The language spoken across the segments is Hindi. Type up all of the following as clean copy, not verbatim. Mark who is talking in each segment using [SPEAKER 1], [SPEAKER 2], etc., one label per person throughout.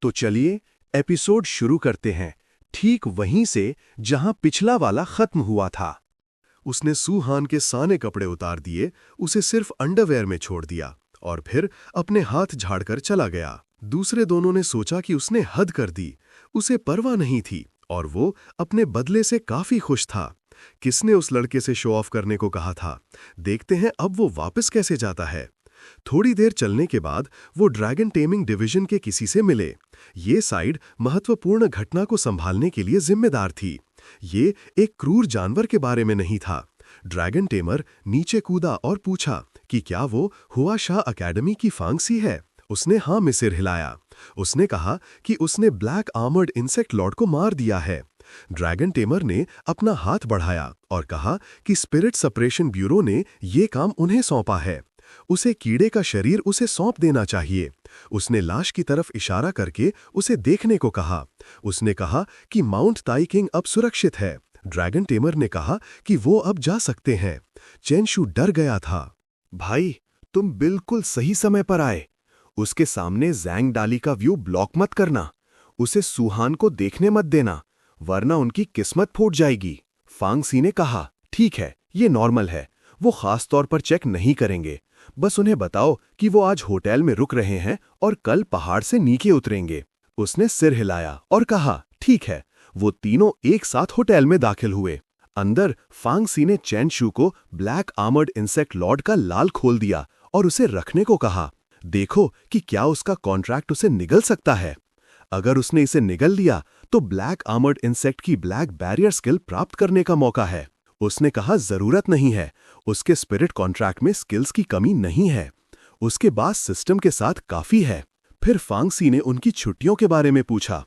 [SPEAKER 1] तो चलिए एपिसोड शुरू करते हैं, ठीक वहीं से जहां पिछला वाला खत्म हुआ था। उसने सूहान के सारे कपड़े उतार दिए, उसे सिर्फ अंडरवेयर में छोड़ दिया और फिर अपने हाथ झाड़कर चला गया। दूसरे दोनों ने सोचा कि उसने हद कर दी, उसे परवाह नहीं थी और वो अपने बदले से काफी खुश था। किसने उस लड़के से शो ऑफ करने को कहा था? देखते हैं अब वो वापस कैसे जाता है। थोड़ी देर चलने के बाद वो ड्रैगन टेमिंग डिवीजन के किसी से मिले। ये साइड महत्वपूर्ण घटना को संभालने के लिए जिम्मेदार थी। ये एक क्रूर जानवर के बारे में नहीं था। ड्रैगन टेमर नीचे कूदा और पूछा कि क्या वो हुआ शाह अकेडमी की फांगसी है। उसने हाँ में सिर हिलाया। उसने कहा कि उसने ब्लैक आर्मर्ड इंसेक्ट लॉर्ड को मार दिया है। ड्रैगन टेमर ने अपना हाथ बढ़ाया और कहा कि स्पिरिट सप्रेशन ब्यूरो ने ये काम उन्हें सौंपा है। उसे कीड़े का शरीर उसे सौंप देना चाहिए। उसने लाश की तरफ इशारा करके उसे देखने को कहा। उसने कहा कि माउंट ताई किंग अब सुरक्षित है। ड्रैगन टेमर ने कहा कि वो अब जा सकते हैं। चेनशू डर गया था।
[SPEAKER 2] भाई, तुम बिल्कुल सही समय पर आए। उसके सामने जैंग डाली का व्यू ब्लॉक मत करना। उसे सूहान को देखने मत देना, वरना उनकी किस्मत फूट जाएगी। फांगसी ने कहा, ठीक है, ये नॉर्मल है। वो खास तौर पर चेक नहीं करेंगे। बस उन्हें बताओ कि वो आज होटल में रुक रहे हैं और कल पहाड़ से नीचे उतरेंगे। उसने सिर हिलाया और कहा, ठीक है। वो तीनों एक साथ होटल में दाखिल हुए। अंदर फांगसी ने चेनशू को ब्लैक आर्मर्ड इंसेक्ट लॉर्ड का लाल खोल दिया और उसे रखने को कहा। देखो कि क्या उसका कॉन्ट्रैक्ट उसे निगल सकता है। अगर उसने इसे निगल लिया तो ब्लैक आर्मर्ड इंसेक्ट की ब्लैक बैरियर स्किल प्राप्त करने का मौका है। उसने कहा, जरूरत नहीं है। उसके स्पिरिट कॉन्ट्रैक्ट में स्किल्स की कमी नहीं है। उसके पास सिस्टम के साथ काफी है। फिर फांगसी ने उनकी छुट्टियों के बारे में पूछा।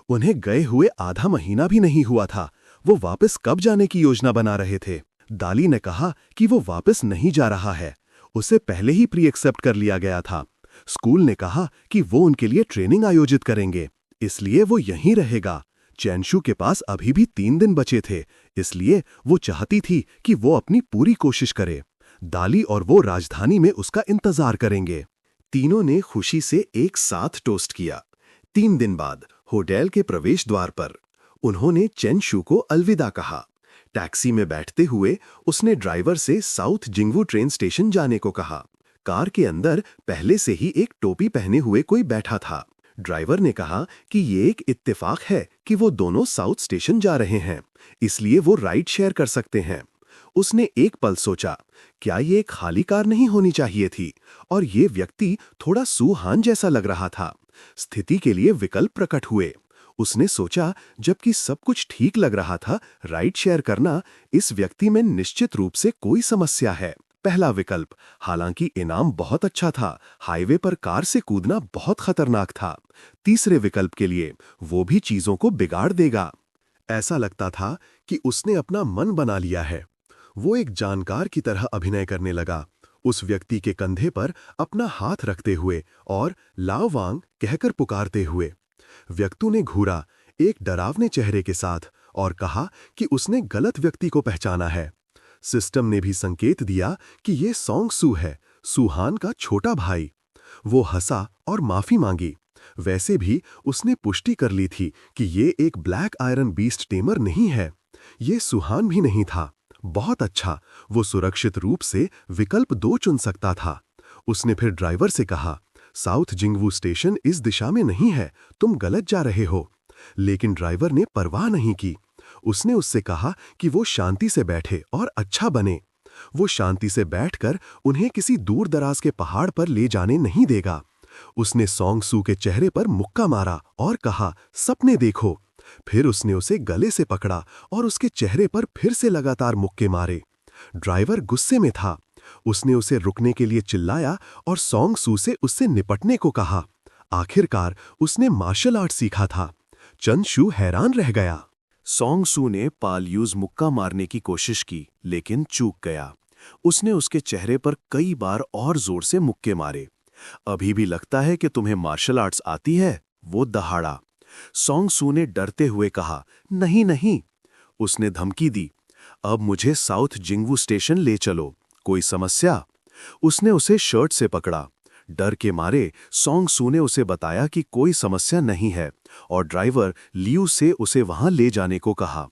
[SPEAKER 2] उन्हें गए हुए आधा महीना भी नहीं हुआ था। वो वापस कब जाने की योजना बना रहे थे? दाली ने कहा कि वो वापस नहीं जा रहा है। उसे पहले ही प्री एक्सेप्ट कर लिया गया था। स्कूल ने कहा कि वो उनके लिए ट्रेनिंग आयोजित करेंगे, इसलिए वो यहीं रहेगा। चेनशू के पास अभी भी 3 दिन बचे थे, इसलिए वो चाहती थी कि वो अपनी पूरी कोशिश करे। दाली और वो राजधानी में उसका इंतजार करेंगे। तीनों ने खुशी से एक साथ टोस्ट किया। 3 दिन बाद होटल के प्रवेश द्वार पर उन्होंने चेनशू को अलविदा कहा। टैक्सी में बैठते हुए उसने ड्राइवर से साउथ जिंगवू ट्रेन स्टेशन जाने को कहा। कार के अंदर पहले से ही एक टोपी पहने हुए कोई बैठा था। ड्राइवर ने कहा कि ये एक इत्तेफाक है कि वो दोनों साउथ स्टेशन जा रहे हैं, इसलिए वो राइड शेयर कर सकते हैं। उसने एक पल सोचा, क्या ये एक खाली कार नहीं होनी चाहिए थी? और ये व्यक्ति थोड़ा सूहान जैसा लग रहा था। स्थिति के लिए विकल्प प्रकट हुए। उसने सोचा, जबकि सब कुछ ठीक लग रहा था, राइड शेयर करना, इस व्यक्ति में निश्चित रूप से कोई समस्या है। पहला विकल्प, हालांकि इनाम बहुत अच्छा था, हाईवे पर कार से कूदना बहुत खतरनाक था। तीसरे विकल्प के लिए वो भी चीजों को बिगाड़ देगा। ऐसा लगता था कि उसने अपना मन बना लिया है। वो एक जानकार की तरह अभिनय करने लगा, उस व्यक्ति के कंधे पर अपना हाथ रखते हुए और लाओ वांग कहकर पुकारते हुए। व्यक्ति ने घूरा एक डरावने चेहरे के साथ और कहा कि उसने गलत व्यक्ति को पहचाना है। सिस्टम ने भी संकेत दिया कि ये सोंग सू है, सूहान का छोटा भाई। वो हंसा और माफी मांगी। वैसे भी उसने पुष्टि कर ली थी कि ये एक ब्लैक आयरन बीस्ट टेमर नहीं है। ये सूहान भी नहीं था। बहुत अच्छा, वो सुरक्षित रूप से विकल्प 2 चुन सकता था। उसने फिर ड्राइवर से कहा, साउथ जिंगवू स्टेशन इस दिशा में नहीं है, तुम गलत जा रहे हो। लेकिन ड्राइवर ने परवाह नहीं की। उसने उससे कहा कि वो शांति से बैठे और अच्छा बने। वो शांति से बैठकर उन्हें किसी दूर दराज के पहाड़ पर ले जाने नहीं देगा। उसने सोंग सू के चेहरे पर मुक्का मारा और कहा, सपने देखो। फिर उसने उसे गले से पकड़ा और उसके चेहरे पर फिर से लगातार मुक्के मारे। ड्राइवर गुस्से में था। उसने उसे रुकने के लिए चिल्लाया और सोंग सू से उससे निपटने को कहा। आखिरकार उसने मार्शल आर्ट सीखा था। चेनशू हैरान रह गया।
[SPEAKER 1] सोंग सू ने पालयूज मुक्का मारने की कोशिश की, लेकिन चूक गया। उसने उसके चेहरे पर कई बार और जोर से मुक्के मारे। अभी भी लगता है कि तुम्हें मार्शल आर्ट्स आती है? वो दहाड़ा। सोंग सू ने डरते हुए कहा, नहीं नहीं। उसने धमकी दी, अब मुझे साउथ जिंगवू स्टेशन ले चलो। कोई समस्या? उसने उसे शर्ट से पकड़ा। डर के मारे सॉन्ग सू ने उसे बताया कि कोई समस्या नहीं है और ड्राइवर लियू से उसे वहां ले जाने को कहा।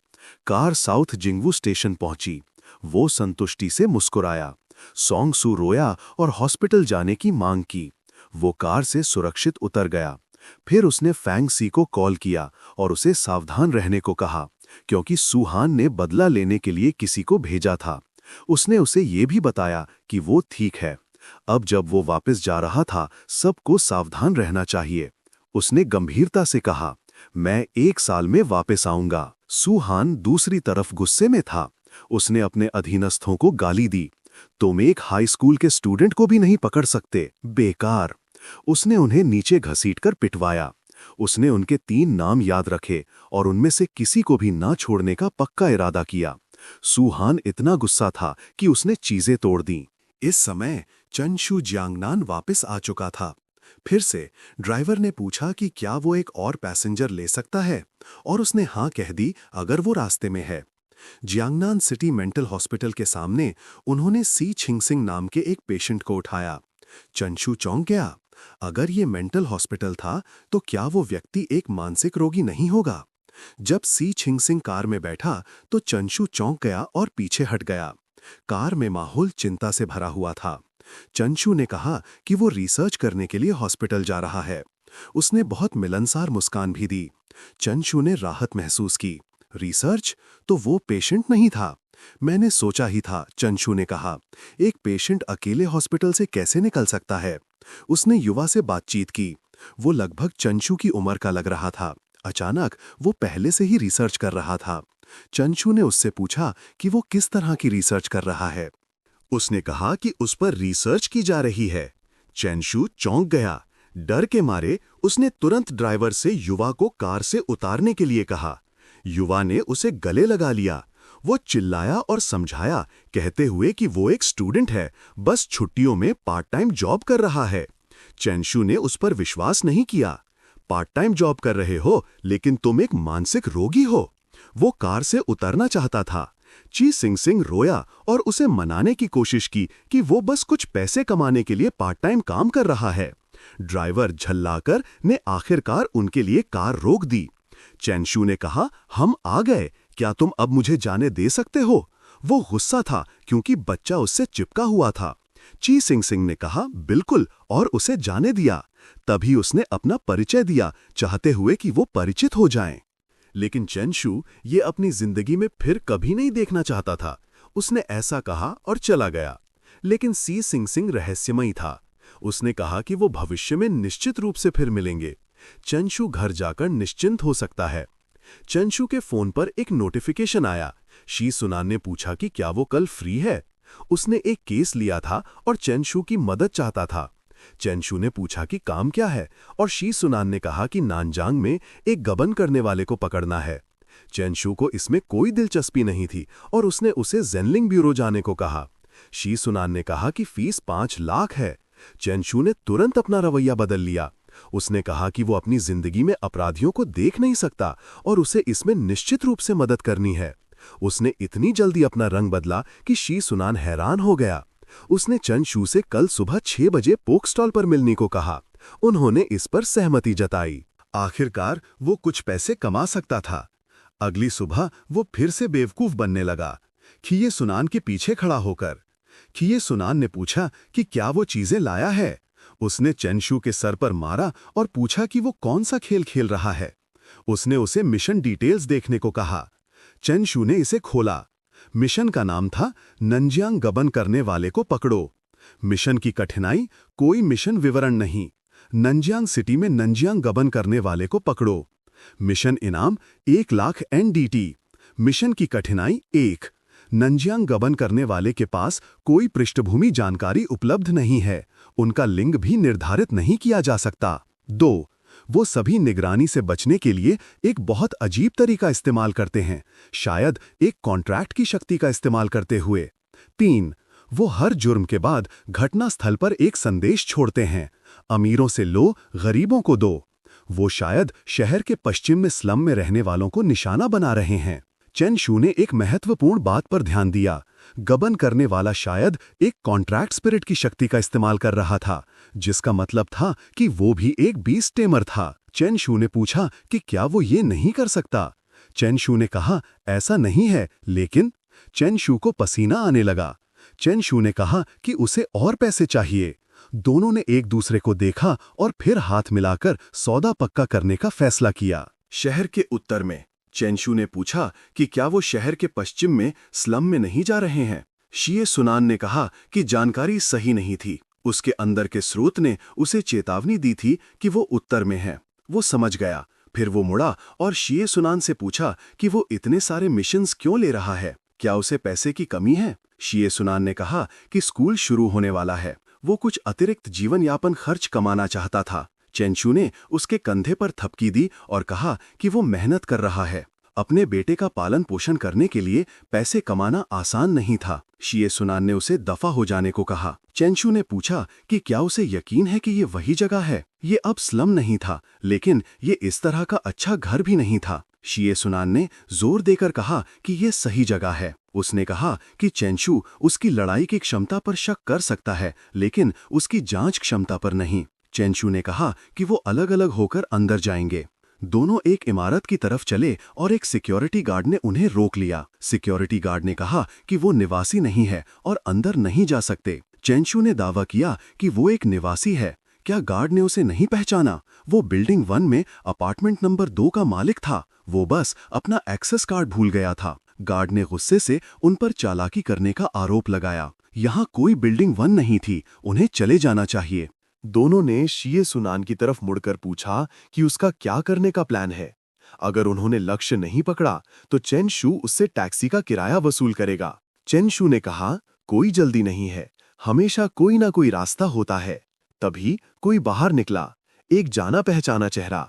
[SPEAKER 1] कार साउथ जिंगवू स्टेशन पहुंची। वो संतुष्टि से मुस्कुराया। सॉन्ग सू रोया और हॉस्पिटल जाने की मांग की। वो कार से सुरक्षित उतर गया। फिर उसने फैंग सी को कॉल किया और उसे सावधान रहने को कहा, क्योंकि सुहान ने बदला लेने के लिए किसी को भेजा था। उसने उसे ये भी बताया कि वो ठीक है। अब जब वो वापस जा रहा था, सबको सावधान रहना चाहिए। उसने गंभीरता से कहा, मैं 1 साल में वापस आऊंगा। सुहान दूसरी तरफ गुस्से में था। उसने अपने अधीनस्थों को गाली दी। तुम एक हाई स्कूल के स्टूडेंट को भी नहीं पकड़ सकते, बेकार। उसने उन्हें नीचे घसीटकर पिटवाया। उसने उनके 3 नाम याद रखे और उनमें से किसी को भी ना छोड़ने का पक्का इरादा किया। सुहान इतना गुस्सा था कि उसने चीजें तोड़ दीं। इस समय चंशु जियांगनान वापस आ चुका था। फिर से ड्राइवर ने पूछा कि क्या वो एक और पैसेंजर ले सकता है, और उसने हाँ कह दी अगर वो रास्ते में है। जियांगनान सिटी मेंटल हॉस्पिटल के सामने उन्होंने सी छिंगसिंग नाम के एक पेशेंट को उठाया। चंशु चौंक गया। अगर ये मेंटल हॉस्पिटल था तो क्या वो व्यक्ति एक मानसिक रोगी नहीं होगा? जब सी छिंगसिंग कार में बैठा तो चंशु चौंक गया और पीछे हट गया। कार में माहौल चिंता से भरा हुआ था। चंशु ने कहा कि वो रिसर्च करने के लिए हॉस्पिटल जा रहा है। उसने बहुत मिलनसार मुस्कान भी दी। चंशु ने राहत महसूस की। रिसर्च? तो वो पेशेंट नहीं था। मैंने सोचा ही था, चंशु ने कहा। एक पेशेंट अकेले हॉस्पिटल से कैसे निकल सकता है? उसने युवा से बातचीत की। वो लगभग चंशु की उम्र का लग रहा था। अचानक वो पहले से ही रिसर्च कर रहा था। चंशु ने उससे पूछा कि वो किस तरह की रिसर्च कर रहा है। उसने कहा कि उस पर रिसर्च की जा रही है। चंशु चौंक गया। डर के मारे उसने तुरंत ड्राइवर से युवा को कार से उतारने के लिए कहा। युवा ने उसे गले लगा लिया। वो चिल्लाया और समझाया, कहते हुए कि वो एक स्टूडेंट है, बस छुट्टियों में पार्ट टाइम जॉब कर रहा है। चंशु ने उस पर विश्वास नहीं किया। पार्ट टाइम जॉब कर रहे हो, लेकिन तुम एक मानसिक रोगी हो। वो कार से उतरना चाहता था। ची सिंगसिंग रोया और उसे मनाने की कोशिश की कि वो बस कुछ पैसे कमाने के लिए पार्ट टाइम काम कर रहा है। ड्राइवर झल्लाकर ने आखिरकार उनके लिए कार रोक दी। चंशु ने कहा, हम आ गए, क्या तुम अब मुझे जाने दे सकते हो? वो गुस्सा था क्योंकि बच्चा उससे चिपका हुआ था। ची सिंगसिंग ने कहा, बिल्कुल, और उसे जाने दिया। तभी उसने अपना परिचय दिया, चाहते हुए कि वो परिचित हो जाएं। लेकिन चंशु ये अपनी जिंदगी में फिर कभी नहीं देखना चाहता था। उसने ऐसा कहा और चला गया। लेकिन सी सिंगसिंग रहस्यमयी था। उसने कहा कि वो भविष्य में निश्चित रूप से फिर मिलेंगे। चंशु घर जाकर निश्चिंत हो सकता है। चंशु के फोन पर एक नोटिफिकेशन आया। शी सुनान ने पूछा कि क्या वो कल फ्री है। उसने एक केस लिया था और चंशु की मदद चाहता था। चंशु ने पूछा कि काम क्या है, और शी सुनान ने कहा कि नानजांग में एक गबन करने वाले को पकड़ना है। चंशु को इसमें कोई दिलचस्पी नहीं थी और उसने उसे जेनलिंग ब्यूरो जाने को कहा। शी सुनान ने कहा कि फीस 5 लाख है। चंशु ने तुरंत अपना रवैया बदल लिया। उसने कहा कि वो अपनी जिंदगी में अपराधियों को देख नहीं सकता और उसे इसमें निश्चित रूप से मदद करनी है। उसने इतनी जल्दी अपना रंग बदला कि शी सुनान हैरान हो गया। उसने चंशु से कल सुबह 6 बजे पोक स्टॉल पर मिलने को कहा। उन्होंने इस पर सहमति जताई। आखिरकार वो कुछ पैसे कमा सकता था। अगली सुबह वो फिर से बेवकूफ बनने लगा। खिये सुनान के पीछे खड़ा होकर खिये सुनान ने पूछा कि क्या वो चीजें लाया है। उसने चंशु के सर पर मारा और पूछा कि वो कौन सा खेल खेल रहा है। उसने उसे मिशन डिटेल्स देखने को कहा। चंशु ने इसे खोला। मिशन का नाम था नंजियांग गबन करने वाले को पकड़ो। मिशन की कठिनाई, कोई मिशन विवरण नहीं। नंजियांग सिटी में नंजियांग गबन करने वाले को पकड़ो। मिशन इनाम 1 लाख NDT। मिशन की कठिनाई 1। नंजियांग गबन करने वाले के पास कोई पृष्ठभूमि जानकारी उपलब्ध नहीं है। उनका लिंग भी निर्धारित नहीं किया जा सकता। 2। वो सभी निगरानी से बचने के लिए एक बहुत अजीब तरीका इस्तेमाल करते हैं, शायद एक कॉन्ट्रैक्ट की शक्ति का इस्तेमाल करते हुए। 3। वो हर जुर्म के बाद घटनास्थल पर एक संदेश छोड़ते हैं, अमीरों से लो, गरीबों को दो। वो शायद शहर के पश्चिम में स्लम में रहने वालों को निशाना बना रहे हैं। चेन शू ने एक महत्वपूर्ण बात पर ध्यान दिया। गबन करने वाला शायद एक कॉन्ट्रैक्ट स्पिरिट की शक्ति का इस्तेमाल कर रहा था, जिसका मतलब था कि वो भी एक बीस्ट टेमर था। चेन शू ने पूछा कि क्या वो ये नहीं कर सकता। चेन शू ने कहा, ऐसा नहीं है, लेकिन चेन शू को पसीना आने लगा। चेन शू ने कहा कि उसे और पैसे चाहिए। दोनों ने एक दूसरे को देखा और फिर हाथ मिलाकर सौदा पक्का करने का फैसला किया।
[SPEAKER 2] शहर के उत्तर में चेन शू ने पूछा कि क्या वो शहर के पश्चिम में स्लम में नहीं जा रहे हैं। शिए सुनान ने कहा कि जानकारी सही नहीं थी। उसके अंदर के स्रोत ने उसे चेतावनी दी थी कि वो उत्तर में है। वो समझ गया। फिर वो मुड़ा और शिए सुनान से पूछा कि वो इतने सारे मिशंस क्यों ले रहा है, क्या उसे पैसे की कमी है। शिए सुनान ने कहा कि स्कूल शुरू होने वाला है, वो कुछ अतिरिक्त जीवन यापन खर्च कमाना चाहता था। चेन शू ने उसके कंधे पर थपकी दी और कहा कि वो मेहनत कर रहा है। अपने बेटे का पालन पोषण करने के लिए पैसे कमाना आसान नहीं था। शिए सुनान ने उसे दफा हो जाने को कहा। चेन शू ने पूछा कि क्या उसे यकीन है कि ये वही जगह है। ये अब स्लम नहीं था, लेकिन ये इस तरह का अच्छा घर भी नहीं था। शिए सुनान ने जोर देकर कहा कि ये सही जगह है। उसने कहा कि चेन शू उसकी लड़ाई की क्षमता पर शक कर सकता है, लेकिन उसकी जांच क्षमता पर नहीं। चेन शू ने कहा कि वो अलग अलग होकर अंदर जाएंगे। दोनों एक इमारत की तरफ चले और एक सिक्योरिटी गार्ड ने उन्हें रोक लिया। सिक्योरिटी गार्ड ने कहा कि वो निवासी नहीं है और अंदर नहीं जा सकते। चेन शू ने दावा किया कि वो एक निवासी है। क्या गार्ड ने उसे नहीं पहचाना? वो बिल्डिंग 1 में अपार्टमेंट नंबर 2 का मालिक था। वो बस अपना एक्सेस कार्ड भूल गया था। गार्ड ने गुस्से से उन पर चालाकी करने का आरोप लगाया। यहाँ कोई बिल्डिंग 1 नहीं थी, उन्हें चले जाना चाहिए।
[SPEAKER 1] दोनों ने शिए सुनान की तरफ मुड़कर पूछा कि उसका क्या करने का प्लान है। अगर उन्होंने लक्ष्य नहीं पकड़ा तो चेन शू उससे टैक्सी का किराया वसूल करेगा। चेन शू ने कहा, कोई जल्दी नहीं है, हमेशा कोई ना कोई रास्ता होता है। तभी कोई बाहर निकला, एक जाना पहचाना चेहरा।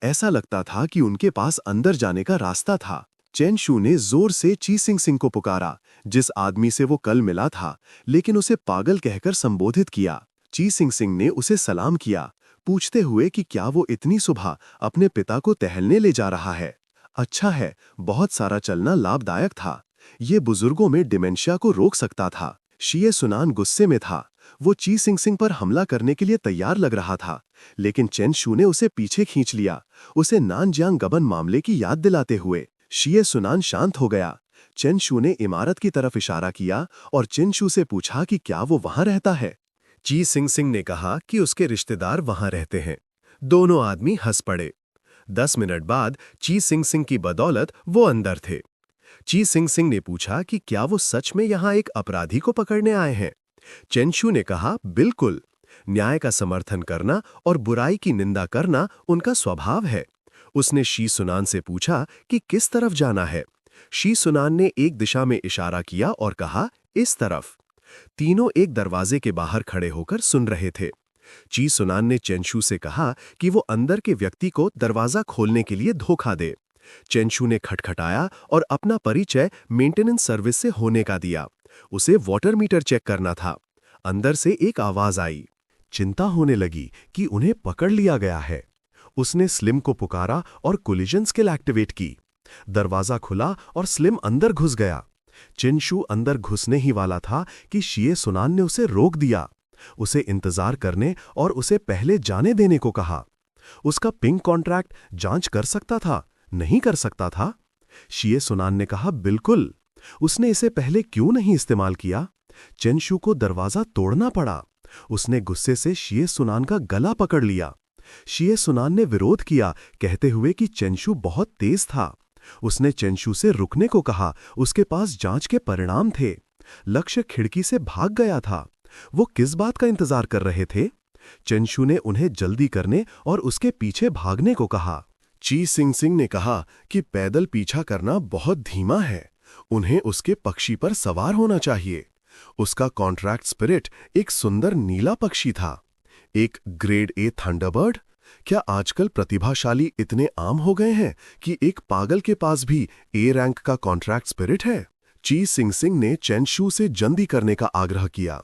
[SPEAKER 1] ऐसा लगता था कि उनके पास अंदर जाने का रास्ता था। चेन शू ने जोर से ची सिंग सिंग को पुकारा, जिस आदमी से वो कल मिला था, लेकिन उसे पागल कहकर संबोधित किया। ची सिंग सिंग ने उसे सलाम किया, पूछते हुए कि क्या वो इतनी सुबह अपने पिता को टहलने ले जा रहा है। अच्छा है, बहुत सारा चलना लाभदायक था। ये बुजुर्गों में डिमेंशिया को रोक सकता था। शिए सुनान गुस्से में था। वो ची सिंग सिंग पर हमला करने के लिए तैयार लग रहा था, लेकिन चेन शू ने उसे पीछे खींच लिया, उसे नानजियांग गबन मामले की याद दिलाते हुए। शिए सुनान शांत हो गया। चेन शू ने इमारत की तरफ इशारा किया और चेन शू से पूछा कि क्या वो वहां रहता है। ची सिंग सिंग ने कहा कि उसके रिश्तेदार वहां रहते हैं। दोनों आदमी हंस पड़े। 10 मिनट बाद ची सिंग सिंग की बदौलत वो अंदर थे। ची सिंग सिंग ने पूछा कि क्या वो सच में यहां एक अपराधी को पकड़ने आए हैं। चेन शू ने कहा, बिल्कुल। न्याय का समर्थन करना और बुराई की निंदा करना उनका स्वभाव है। उसने शी सुनान से पूछा कि किस तरफ जाना है। शी सुनान ने एक दिशा में इशारा किया और कहा, इस तरफ। तीनों एक दरवाजे के बाहर खड़े होकर सुन रहे थे। ची सुनान ने चेनशू से कहा कि वो अंदर के व्यक्ति को दरवाजा खोलने के लिए धोखा दे। चेनशू ने खटखटाया और अपना परिचय मेंटेनेंस सर्विस से होने का दिया। उसे वाटर मीटर चेक करना था। अंदर से एक आवाज आई। चिंता होने लगी कि उन्हें पकड़ लिया गया है। उसने स्लिम को पुकारा और कोलिजन स्किल एक्टिवेट की। दरवाजा खुला और स्लिम अंदर घुस गया। चेनशू अंदर घुसने ही वाला था कि शिए सुनान ने उसे रोक दिया। उसे इंतजार करने और उसे पहले जाने देने को कहा। उसका पिंक कॉन्ट्रैक्ट जांच कर सकता था, नहीं कर सकता था? शिए सुनान ने कहा, बिल्कुल। उसने इसे पहले क्यों नहीं इस्तेमाल किया? चेनशू को दरवाजा तोड़ना पड़ा। उसने गुस्से से शिए सुनान का गला पकड़ लिया। शिए सुनान ने विरोध किया, कहते हुए कि चेनशू बहुत तेज था। उसने चेनशू से रुकने को कहा, उसके पास जांच के परिणाम थे। लक्ष्य खिड़की से भाग गया था। वो किस बात का इंतजार कर रहे थे? चेनशू ने उन्हें जल्दी करने और उसके पीछे भागने को कहा। ची सिंग सिंग ने कहा कि पैदल पीछा करना बहुत धीमा है, उन्हें उसके पक्षी पर सवार होना चाहिए। उसका कॉन्ट्रैक्ट स्पिरिट एक सुंदर नीला पक्षी था, एक ग्रेड ए थंडरबर्ड। क्या आजकल प्रतिभाशाली इतने आम हो गए हैं कि एक पागल के पास भी ए रैंक का कॉन्ट्रैक्ट स्पिरिट है? ची सिंग सिंग ने चेनशू से जल्दी करने का आग्रह किया।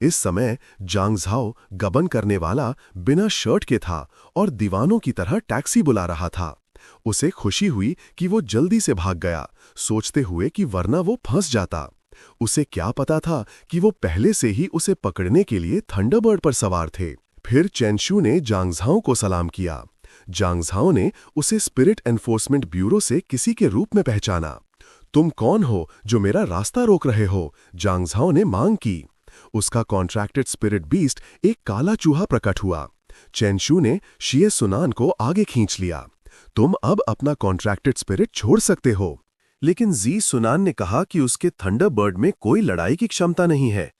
[SPEAKER 1] इस समय जांग झाओ गबन करने वाला बिना शर्ट के था और दीवानों की तरह टैक्सी बुला रहा था। उसे खुशी हुई कि वो जल्दी से भाग गया, सोचते हुए कि वरना वो फंस जाता। उसे क्या पता था कि वो पहले से ही उसे पकड़ने के लिए थंडरबर्ड पर सवार थे। फिर चेंशू ने जांगझाओ को सलाम किया। जांगझाओ ने उसे स्पिरिट एनफोर्समेंट ब्यूरो से किसी के रूप में पहचाना। तुम कौन हो जो मेरा रास्ता रोक रहे हो? जांगझाओ ने मांग की। उसका कॉन्ट्रैक्टेड स्पिरिट बीस्ट एक काला चूहा प्रकट हुआ। चेंशू ने शिए सुनान को आगे खींच लिया। तुम अब अपना कॉन्ट्रैक्टेड स्पिरिट छोड़ सकते हो। लेकिन जी सुनान ने कहा कि उसके थंडरबर्ड में कोई लड़ाई की क्षमता नहीं है।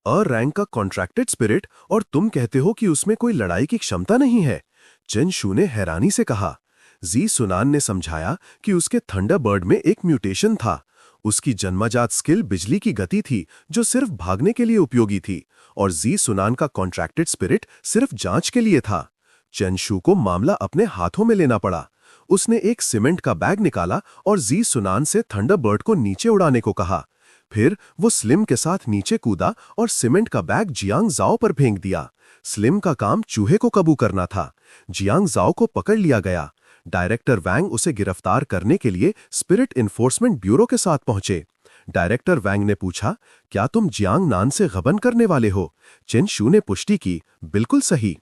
[SPEAKER 1] रैंक का कॉन्ट्रैक्टेड स्पिरिट, और तुम कहते हो कि उसमें कोई लड़ाई की क्षमता नहीं है? चेंशू ने हैरानी से कहा। जी सुनान ने समझाया कि उसके थंडरबर्ड में एक म्यूटेशन था। उसकी जन्मजात स्किल बिजली की गति थी जो सिर्फ भागने के लिए उपयोगी थी, और जी सुनान का कॉन्ट्रैक्टेड स्पिरिट सिर्फ जांच के लिए था। चेंशू को मामला अपने हाथों में लेना पड़ा। उसने एक सीमेंट का बैग निकाला और जी सुनान से थंडरबर्ड को नीचे उड़ाने को कहा। फिर वो स्लिम के साथ नीचे कूदा और सीमेंट का बैग जियांग जाओ पर फेंक दिया। स्लिम का काम चूहे को काबू करना था। जियांग जाओ को पकड़ लिया गया। डायरेक्टर वैंग उसे गिरफ्तार करने के लिए स्पिरिट इन्फोर्समेंट ब्यूरो के साथ पहुंचे। डायरेक्टर वैंग ने पूछा, क्या तुम जियांग नान से गबन करने वाले हो? चेंशू ने पुष्टि की, बिल्कुल सही।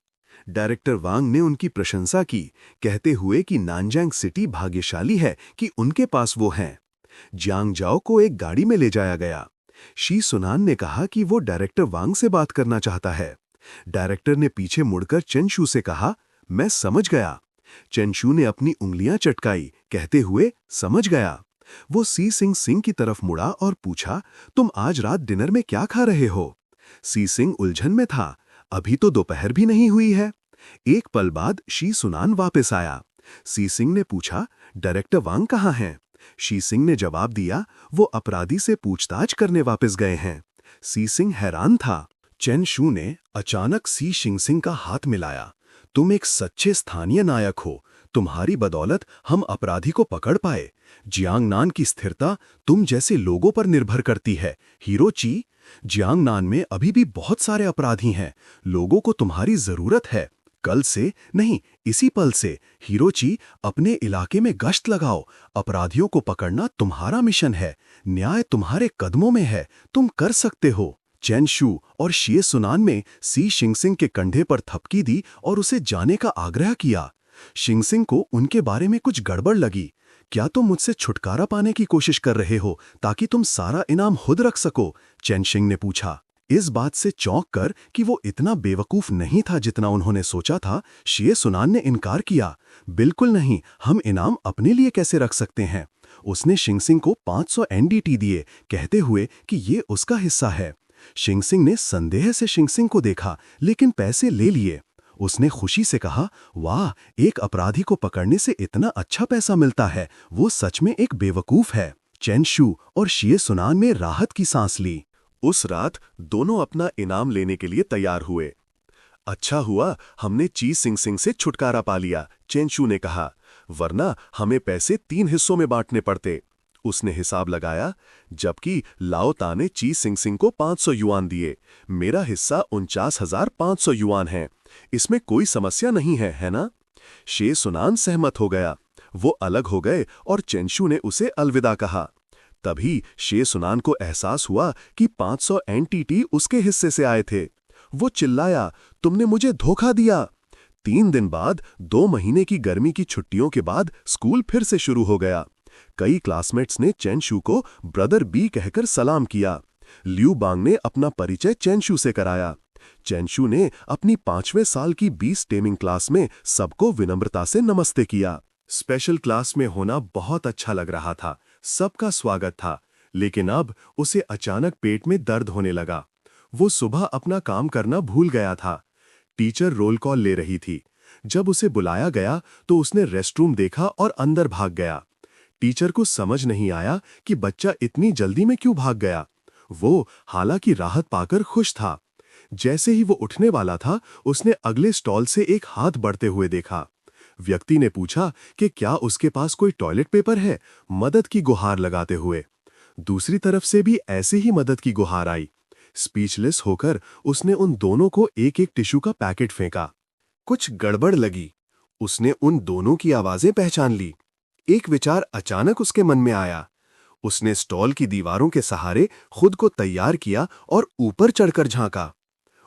[SPEAKER 1] डायरेक्टर वांग ने उनकी प्रशंसा की, कहते हुए कि नानजांग सिटी भाग्यशाली है कि उनके पास वो हैं। जियांग जाओ को एक गाड़ी में ले जाया गया। शी सुनान ने कहा कि वो डायरेक्टर वांग से बात करना चाहता है। डायरेक्टर ने पीछे मुड़कर चेंशू से कहा, मैं समझ गया। चेंशू ने अपनी उंगलियां चटकाई, कहते हुए, समझ गया। वो सी सिंह सिंह की तरफ मुड़ा और पूछा, तुम आज रात डिनर में क्या खा रहे हो? सी सिंह उलझन में था, अभी तो दोपहर भी नहीं हुई है। एक पल बाद शी सुनान वापस आया। सी सिंह ने पूछा, डायरेक्टर वांग कहाँ हैं? शी सिंह ने जवाब दिया, वो अपराधी से पूछताछ करने वापस गए हैं। सी सिंह हैरान था। चेंशू ने अचानक सी शिंगसिंग का हाथ मिलाया। तुम एक सच्चे स्थानीय नायक हो। तुम्हारी बदौलत हम अपराधी को पकड़ पाए। जियांग नान की स्थिरता तुम जैसे लोगों पर निर्भर करती है, हीरोची। जियांग नान में अभी भी बहुत सारे अपराधी हैं। लोगों को तुम्हारी जरूरत है। कल से नहीं, इसी पल से हीरोची अपने इलाके में गश्त लगाओ। अपराधियों को पकड़ना तुम्हारा मिशन है। न्याय तुम्हारे कदमों में है। तुम कर सकते हो। चेंशू और शिए सुनान में सी शिंगसिंग के कंधे पर थपकी दी और उसे जाने का आग्रह किया। शिंगसिंग को उनके बारे में कुछ गड़बड़ लगी। क्या तुम मुझसे छुटकारा पाने की कोशिश कर रहे हो ताकि तुम सारा इनाम खुद रख सको? चेंशिंग ने पूछा। इस बात से चौंक कर कि वो इतना बेवकूफ नहीं था जितना उन्होंने सोचा था, शिए सुनान ने इनकार किया। बिल्कुल नहीं, हम इनाम अपने लिए कैसे रख सकते हैं? उसने शिंगसिंग को 500 एनडीटी दिए, कहते हुए कि ये उसका हिस्सा है। शिंगसिंग ने संदेह से शिंगसिंग को देखा, लेकिन पैसे ले लिए। उसने खुशी से कहा, वाह, एक अपराधी को पकड़ने से इतना अच्छा पैसा मिलता है। वो सच में एक बेवकूफ है। चेंशू और शिए सुनान में राहत की सांस ली। उस रात दोनों अपना इनाम लेने के लिए तैयार हुए। अच्छा हुआ हमने ची सिंगसिंग से छुटकारा पा लिया, चेंशू ने कहा, वरना हमें पैसे 3 हिस्सों में बांटने पड़ते। उसने हिसाब लगाया, जबकि लाओ ता ने ची सिंगसिंग को 500 युआन दिए। मेरा हिस्सा 49,500 युआन है। इसमें कोई समस्या नहीं है, है ना? शे सुनान सहमत हो गया। वो अलग हो गए और चेंशू ने उसे अलविदा कहा। तभी शे सुनान को एहसास हुआ कि 500 एनटीटी उसके हिस्से से आए थे। वो चिल्लाया, तुमने मुझे धोखा दिया। 3 दिन बाद 2 महीने की गर्मी की छुट्टियों के बाद स्कूल फिर से शुरू हो गया। कई क्लासमेट्स ने चेंशू को ब्रदर बी कहकर सलाम किया। लिू बांग ने अपना परिचय चेंशू से कराया। चेंशू ने अपनी 5वें साल की 20 टेमिंग क्लास में सबको विनम्रता से नमस्ते किया। स्पेशल क्लास में होना बहुत अच्छा लग रहा था, सबका स्वागत था। लेकिन अब उसे अचानक पेट में दर्द होने लगा। वो सुबह अपना काम करना भूल गया था। टीचर रोल कॉल ले रही थी। जब उसे बुलाया गया तो उसने रेस्टरूम देखा और अंदर भाग गया। टीचर को समझ नहीं आया कि बच्चा इतनी जल्दी में क्यों भाग गया। वो हालांकि राहत पाकर खुश था। जैसे ही वो उठने वाला था, उसने अगले स्टॉल से एक हाथ बढ़ते हुए देखा। व्यक्ति ने पूछा कि क्या उसके पास कोई टॉयलेट पेपर है, मदद की गुहार लगाते हुए। दूसरी तरफ से भी ऐसे ही मदद की गुहार आई। स्पीचलेस होकर उसने उन दोनों को एक एक टिश्यू का पैकेट फेंका। कुछ गड़बड़ लगी। उसने उन दोनों की आवाजें पहचान ली। एक विचार अचानक उसके मन में आया। उसने स्टॉल की दीवारों के सहारे खुद को तैयार किया और ऊपर चढ़कर झांका।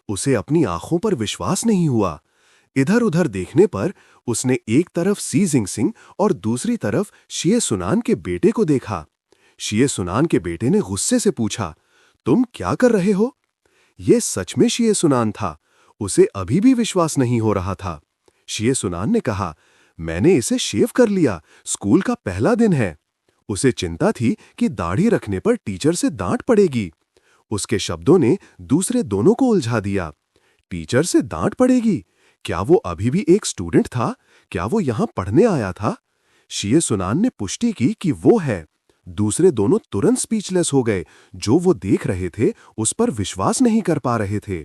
[SPEAKER 1] उसे अपनी आंखों पर विश्वास नहीं हुआ। इधर उधर देखने पर उसने एक तरफ सी जिंगसिंग और दूसरी तरफ शिये सुनान के बेटे को देखा। शिये सुनान के बेटे ने गुस्से से पूछा, तुम क्या कर रहे हो? यह सच में शिये सुनान था। उसे अभी भी विश्वास नहीं हो रहा था। शिये सुनान ने कहा, मैंने इसे शेव कर लिया, स्कूल का पहला दिन है। उसे चिंता थी कि दाढ़ी रखने पर टीचर से डांट पड़ेगी। उसके शब्दों ने दूसरे दोनों को उलझा दिया। टीचर से डांट पड़ेगी? क्या वो अभी भी एक स्टूडेंट था? क्या वो यहां पढ़ने आया था? शिये सुनान ने पुष्टि की कि वो है। दूसरे दोनों तुरंत स्पीचलेस हो गए। जो वो देख रहे थे उस पर विश्वास नहीं कर पा रहे थे।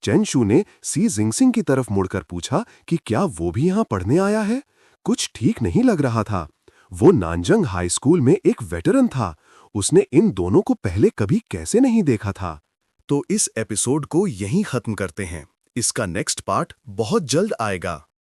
[SPEAKER 1] चेन शू ने सी जिंगसिंग की तरफ मुड़कर पूछा कि क्या वो भी यहां पढ़ने आया है? कुछ ठीक नहीं लग रहा था। वो नानजंग हाई स्कूल में एक वेटरन था। उसने इन दोनों को पहले कभी कैसे नहीं देखा था। तो इस एपिसोड को यहीं खत्म करते हैं। इसका नेक्स्ट पार्ट बहुत जल्द आएगा।